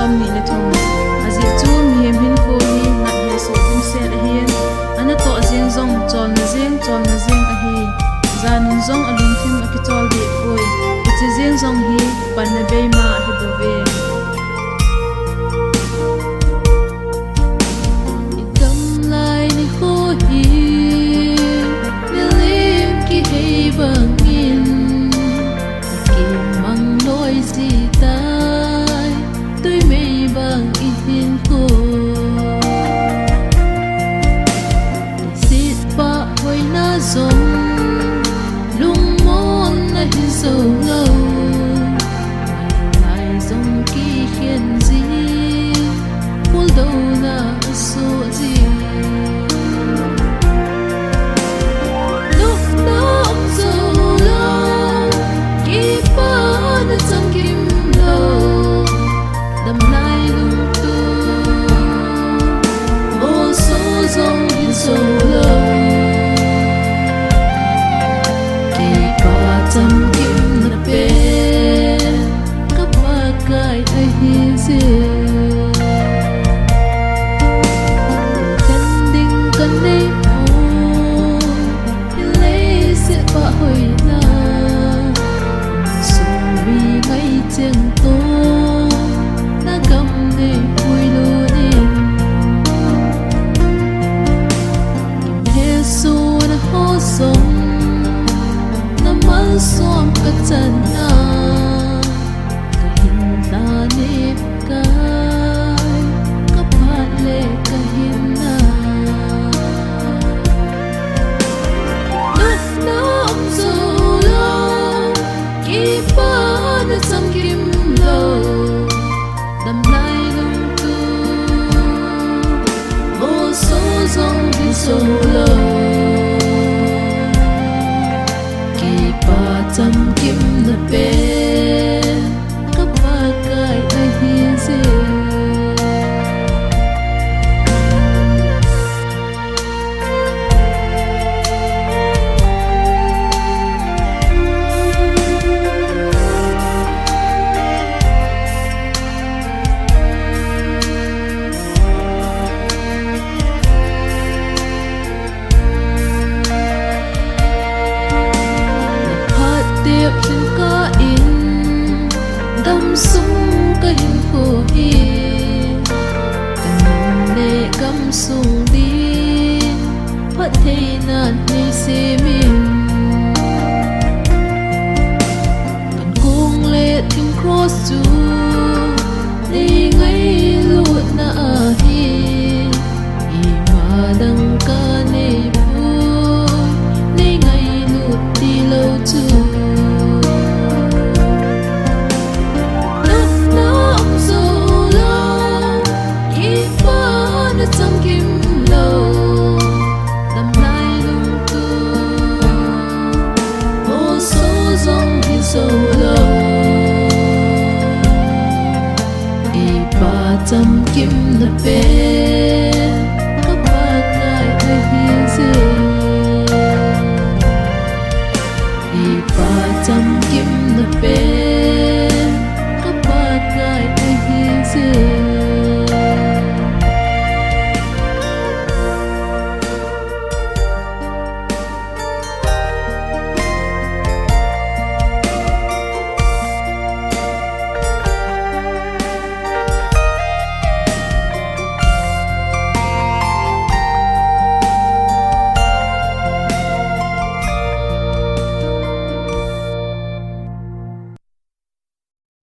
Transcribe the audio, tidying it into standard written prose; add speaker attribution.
Speaker 1: som ni le thong azi chu mi hem hin ko hi na he so ding se a hian ana to zeng zong chol na zeng a hi zan zong alun thim a ki chol de koi chi zeng zong hi pan na be ma hi do ve
Speaker 2: idam lai ni ko hi milim ki hei bang in ki mang noi si tai tôi mei bang i hin ko sit pa hoi na zong lung mon na hin so lâu lại dòng ki hiền gì phul đâu na so gì lúc đó so lâu ki pa na trong kim lâu đầm nai lung tu vô số dòng hin so lâu ki pa trăm kim na pe cấp ba cái ai hi gì cần đinh cần đi lấy sẽ bỏ hồi na dù vì ngay chân tô na cầm đi vui luôn đi nghe su na ho sông na mal som ka chân na ka hin ta nip kai ka phat le ka hin na lúc nam zo lo ki pa na sam kim lo đam nai lung tu vô số dòng đi so lo ki pa trăm kim na pe cấp ba cái ai hi gì tiệp hin ka in đâm sung ka hin ko hi kan le kam sung đi phat thei nan ni se min kan kung le tim cross chu ni ngai lut na a hi i ma dang ka ne bu ni ngai lut đi lâu chu trong kim lâu đầm nai lung tu vô số dòng hin sâu lâu i ba trăm kim na pe